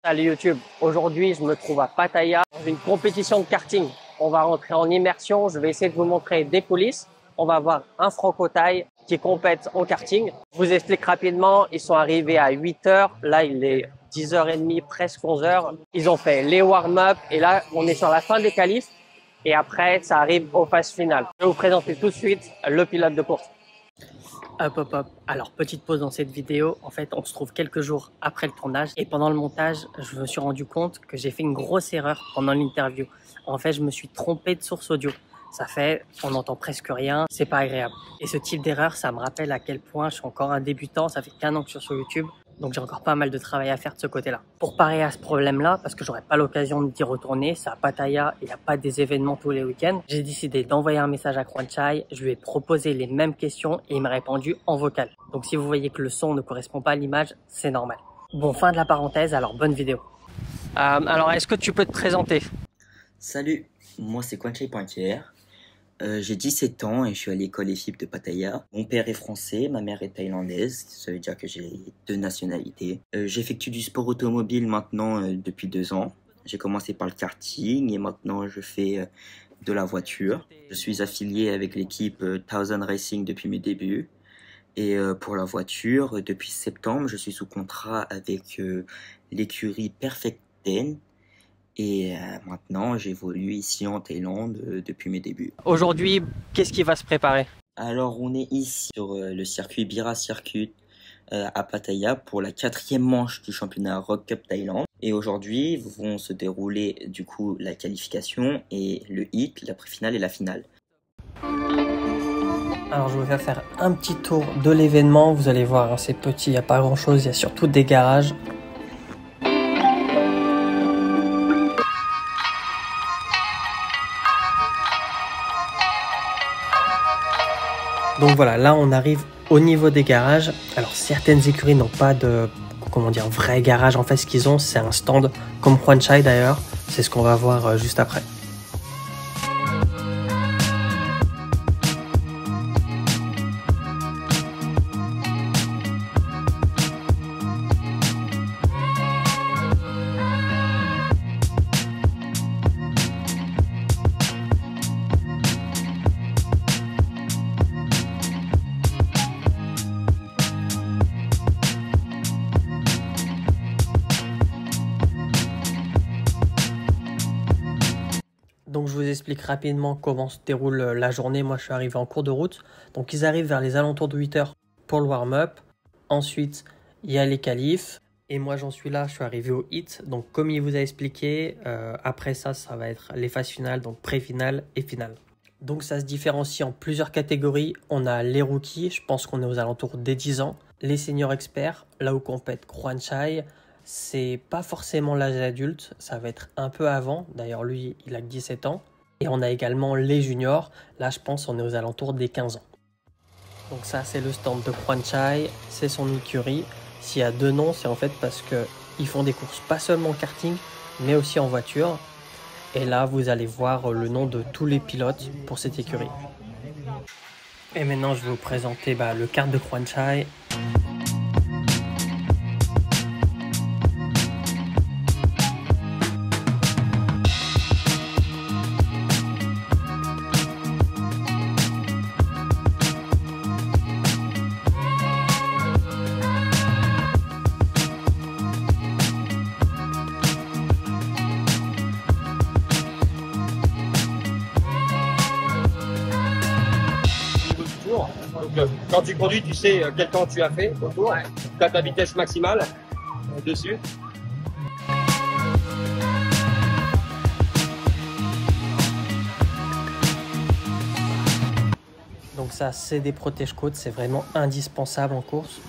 Salut YouTube, aujourd'hui je me trouve à Pattaya dans une compétition de karting. On va rentrer en immersion, je vais essayer de vous montrer des coulisses. On va voir un franco-thaï qui compète en karting. Je vous explique rapidement, ils sont arrivés à 8 heures, là il est 10h30, presque 11 heures. Ils ont fait les warm-up et là on est sur la fin des qualifs et après ça arrive aux phases finales. Je vais vous présenter tout de suite le pilote de course. Hop. Alors, petite pause dans cette vidéo. En fait, on se trouve quelques jours après le tournage. Et pendant le montage, je me suis rendu compte que j'ai fait une grosse erreur pendant l'interview. En fait, je me suis trompé de source audio. Ça fait, on n'entend presque rien. C'est pas agréable. Et ce type d'erreur, ça me rappelle à quel point je suis encore un débutant. Ça fait qu'1 an que je suis sur YouTube. Donc, j'ai encore pas mal de travail à faire de ce côté-là. Pour parer à ce problème-là, parce que j'aurai pas l'occasion d'y retourner, c'est à Pattaya, il n'y a pas des événements tous les week-ends. J'ai décidé d'envoyer un message à Kwanchai. Je lui ai proposé les mêmes questions et il m'a répondu en vocal. Donc, si vous voyez que le son ne correspond pas à l'image, c'est normal. Bon, fin de la parenthèse, alors bonne vidéo. Alors, est-ce que tu peux te présenter? Salut, moi c'est Kwanchai.kr. J'ai 17 ans et je suis à l'école EFIP de Pattaya. Mon père est français, ma mère est thaïlandaise, ça veut dire que j'ai 2 nationalités. J'effectue du sport automobile maintenant depuis 2 ans. J'ai commencé par le karting et maintenant je fais de la voiture. Je suis affilié avec l'équipe Thousand Racing depuis mes débuts. Et pour la voiture, depuis septembre, je suis sous contrat avec l'écurie Perfect Ten. Et maintenant, j'évolue ici en Thaïlande depuis mes débuts. Aujourd'hui, qu'est-ce qui va se préparer? Alors, on est ici sur le circuit Bira Circuit à Pattaya pour la 4e manche du championnat Rock Cup Thaïlande. Et aujourd'hui, vont se dérouler du coup la qualification et le hit, la pré-finale et la finale. Alors je vais faire un petit tour de l'événement. Vous allez voir, hein, c'est petit, il n'y a pas grand chose, il y a surtout des garages. Donc voilà, là on arrive au niveau des garages. Alors certaines écuries n'ont pas de, vrai garage. En fait, ce qu'ils ont, c'est un stand comme Kwanchai d'ailleurs. C'est ce qu'on va voir juste après. Donc je vous explique rapidement comment se déroule la journée. Moi je suis arrivé en cours de route. Donc ils arrivent vers les alentours de 8 heures pour le warm-up. Ensuite il y a les qualifs. Et moi j'en suis là, je suis arrivé au hit. Donc comme il vous a expliqué, après ça, ça va être les phases finales, donc pré-finale et finale. Donc ça se différencie en plusieurs catégories. On a les rookies, je pense qu'on est aux alentours des 10 ans. Les seniors experts, là où compète Kwanchai. C'est pas forcément l'âge adulte, ça va être un peu avant. D'ailleurs, lui, il a que 17 ans. Et on a également les juniors. Là, je pense on est aux alentours des 15 ans. Donc ça, c'est le stand de Kwanchai. C'est son écurie. S'il y a 2 noms, c'est en fait parce qu'ils font des courses pas seulement en karting, mais aussi en voiture. Et là, vous allez voir le nom de tous les pilotes pour cette écurie. Et maintenant, je vais vous présenter le kart de Kwanchai. Donc, quand tu conduis, tu sais quel temps tu as fait autour. Tu as ta vitesse maximale dessus. Donc ça, c'est des protège-côtes, c'est vraiment indispensable en course.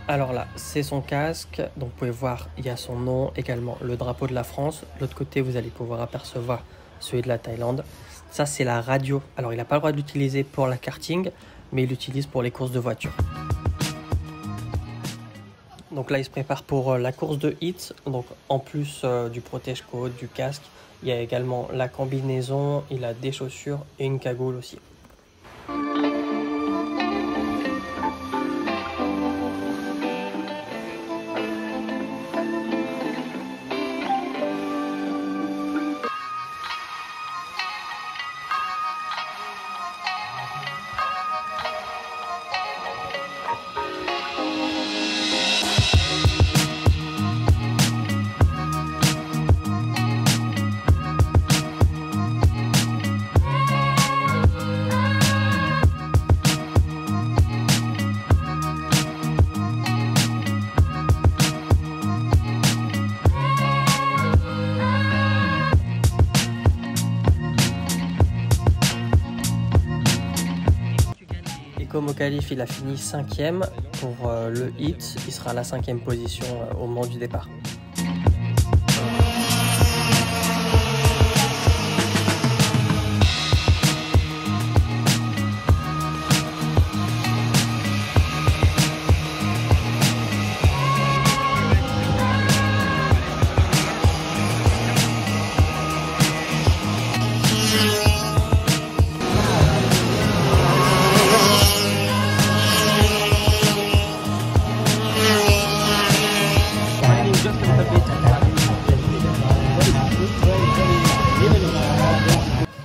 Alors là, c'est son casque. Donc vous pouvez voir, il y a son nom, également le drapeau de la France. De l'autre côté, vous allez pouvoir apercevoir celui de la Thaïlande. Ça, c'est la radio. Alors, il n'a pas le droit de l'utiliser pour la karting, mais il l'utilise pour les courses de voiture. Donc là, il se prépare pour la course de hit. Donc en plus du protège-côte, du casque, il y a également la combinaison, il a des chaussures et une cagoule aussi. comme au qualif, il a fini 5e. Pour le hit, il sera à la 5e position au moment du départ.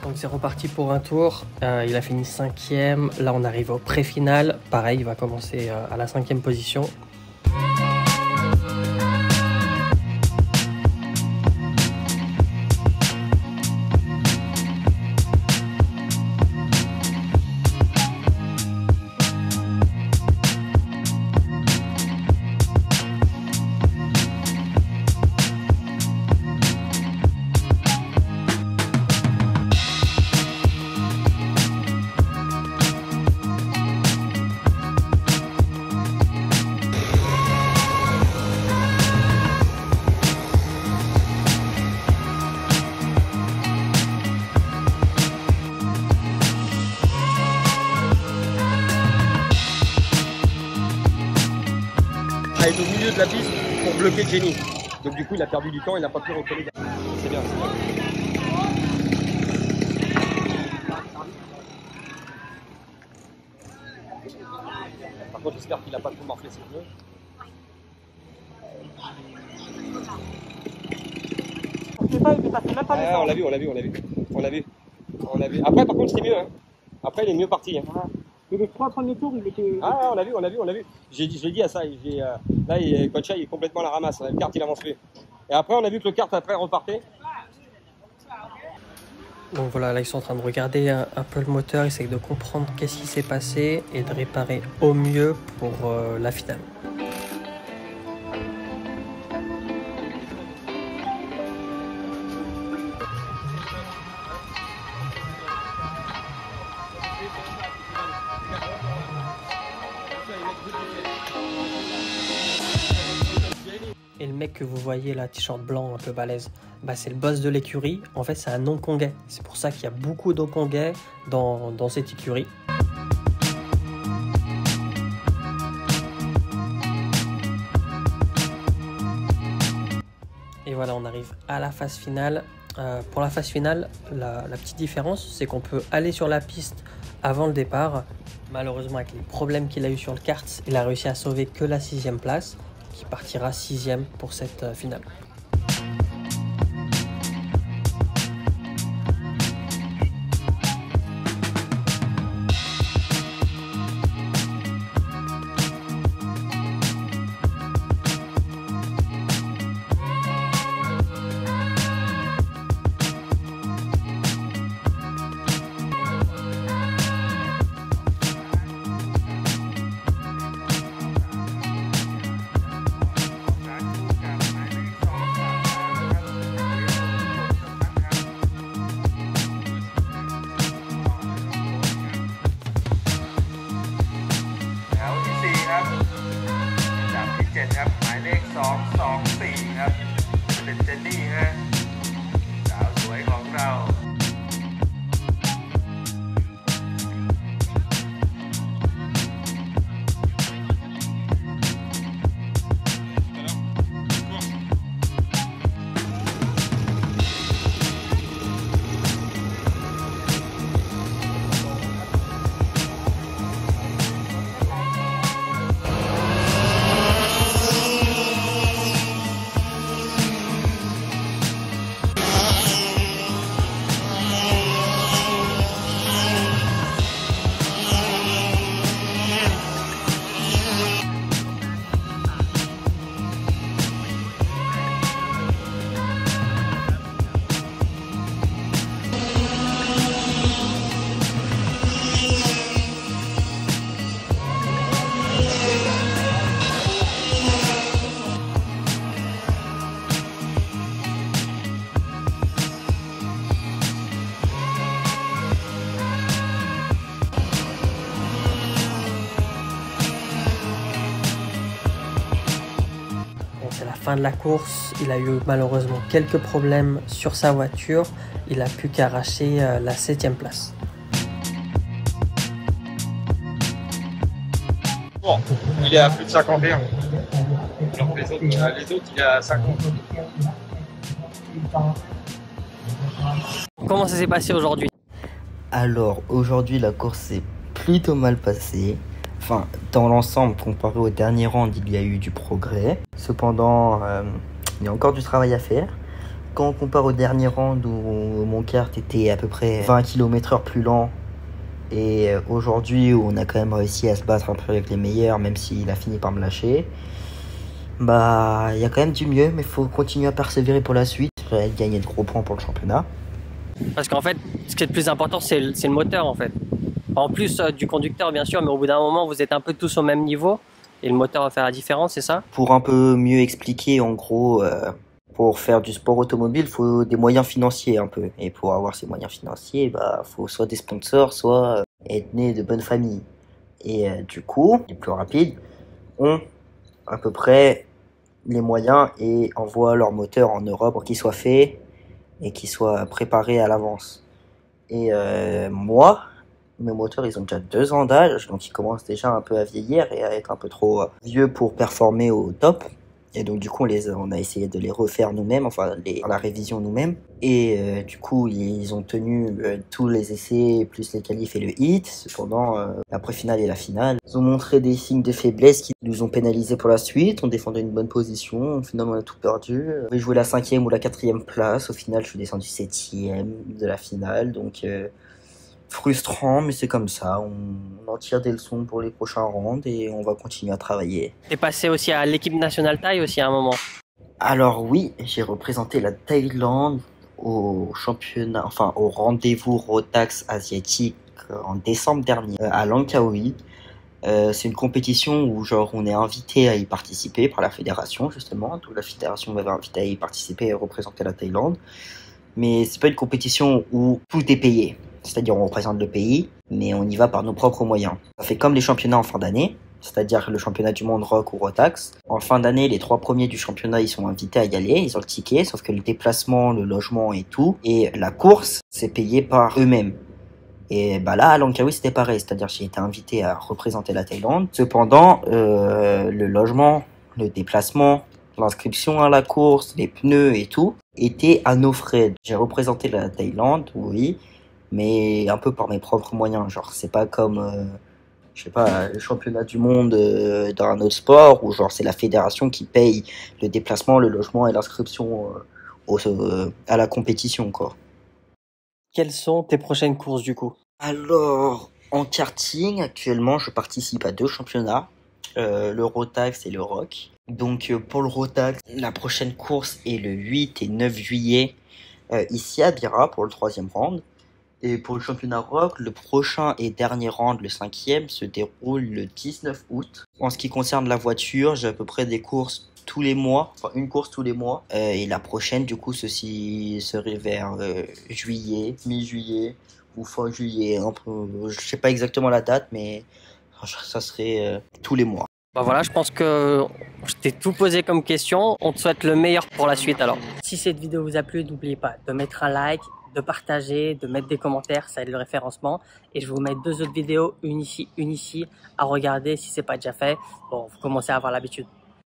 Donc c'est reparti pour un tour, il a fini 5e, là on arrive au pré-final, pareil il va commencer à la 5e position. Il est au milieu de la piste pour bloquer Jenny. Donc du coup, il a perdu du temps, il n'a pas pu recoller. C'est bien, c'est bien. Par contre, j'espère qu'il n'a pas trop morflé ses pneus. Ah, on l'a vu. On l'a vu. Après, par contre, c'était mieux. Hein. Après, il est mieux parti. Hein. Et les 3 premiers tours, il était... Ah, on l'a vu. Je l'ai dit à ça. Là, Kocha, il est complètement à la ramasse. Le kart, il avance plus. Et après, on a vu que le kart, après, repartait. Donc voilà, là ils sont en train de regarder un peu le moteur, ils essayent de comprendre qu'est-ce qui s'est passé et de réparer au mieux pour la finale. Et le mec que vous voyez là, t-shirt blanc un peu balèze, bah c'est le boss de l'écurie. En fait, c'est un Hongkongais. C'est pour ça qu'il y a beaucoup d'Hongkongais dans cette écurie. Et voilà, on arrive à la phase finale. Pour la phase finale, la petite différence, c'est qu'on peut aller sur la piste avant le départ. Malheureusement, avec les problèmes qu'il a eu sur le kart, il a réussi à sauver que la 6e place, qui partira 6e pour cette finale. c'est la fin de la course. Il a eu malheureusement quelques problèmes sur sa voiture. Il a pu qu'arracher la 7e place. Bon, il est à plus de 51. Alors que les autres, il est à 50. Comment ça s'est passé aujourd'hui? Alors, aujourd'hui, la course s'est plutôt mal passée. Enfin, dans l'ensemble, comparé au dernier round, il y a eu du progrès. Cependant, il y a encore du travail à faire. Quand on compare au dernier round où mon kart était à peu près 20 km/h plus lent, et aujourd'hui où on a quand même réussi à se battre un peu avec les meilleurs, même s'il a fini par me lâcher, bah, il y a quand même du mieux, mais il faut continuer à persévérer pour la suite. Gagner de gros points pour le championnat. Parce qu'en fait, ce qui est le plus important, c'est le moteur en fait. En plus du conducteur bien sûr, mais au bout d'un moment, vous êtes un peu tous au même niveau et le moteur va faire la différence, c'est ça? Pour un peu mieux expliquer, en gros, pour faire du sport automobile, il faut des moyens financiers un peu. Et pour avoir ces moyens financiers, bah, faut soit des sponsors, soit être né de bonne famille. Et du coup, les plus rapides ont à peu près les moyens et envoient leur moteur en Europe pour qu'il soit fait et qu'ils soient préparés à l'avance. Et moi, mes moteurs, ils ont déjà 2 ans d'âge, donc ils commencent déjà un peu à vieillir et à être un peu trop vieux pour performer au top. Et donc du coup, on a essayé de les refaire nous-mêmes, enfin la révision nous-mêmes. Et du coup, ils ont tenu tous les essais, plus les qualifs et le hit. Cependant, la pré-finale et la finale, ils ont montré des signes de faiblesse qui nous ont pénalisés pour la suite. On défendait une bonne position, finalement on a tout perdu. On avait joué la 5e ou la 4e place. Au final, je suis descendu 7e de la finale, donc frustrant, mais c'est comme ça. On en tire des leçons pour les prochains rounds et on va continuer à travailler. T'es passé aussi à l'équipe nationale Thaï aussi à un moment. Alors oui, j'ai représenté la Thaïlande au championnat, enfin au rendez-vous Rotax asiatique en décembre dernier à Langkawi. C'est une compétition où genre on est invité à y participer par la fédération justement. Donc la fédération m'avait invité à y participer et représenter la Thaïlande. Mais c'est pas une compétition où tout est payé. C'est-à-dire on représente le pays, mais on y va par nos propres moyens. Ça fait comme les championnats en fin d'année, c'est-à-dire le championnat du monde Rock ou Rotax. En fin d'année, les 3 premiers du championnat, ils sont invités à y aller, ils ont le ticket, sauf que le déplacement, le logement et tout, et la course, c'est payé par eux-mêmes. Et bah là, à Langkawi, c'était pareil, c'est-à-dire j'ai été invité à représenter la Thaïlande. Cependant, le logement, le déplacement, l'inscription à la course, les pneus et tout, étaient à nos frais. J'ai représenté la Thaïlande, oui, mais un peu par mes propres moyens. Genre, c'est pas comme, je sais pas, le championnat du monde dans un autre sport, où genre c'est la fédération qui paye le déplacement, le logement et l'inscription à la compétition, quoi. Quelles sont tes prochaines courses du coup? Alors, en karting, actuellement, je participe à 2 championnats, le Rotax et le Rock. Donc, pour le Rotax, la prochaine course est le 8 et 9 juillet, ici à Bira, pour le 3e round. Et pour le championnat Rock, le prochain et dernier round, le 5e, se déroule le 19 août. En ce qui concerne la voiture, j'ai à peu près des courses tous les mois, enfin une course tous les mois. Et la prochaine, du coup, ceci serait vers juillet, mi-juillet ou fin juillet. Je sais pas exactement la date, mais ça serait tous les mois. Bah voilà, je pense que je t'ai tout posé comme question. On te souhaite le meilleur pour la suite alors. Si cette vidéo vous a plu, n'oubliez pas de mettre un like, de partager, de mettre des commentaires, ça aide le référencement. Et je vais vous mettre 2 autres vidéos, une ici, à regarder si c'est pas déjà fait. Bon, vous commencez à avoir l'habitude.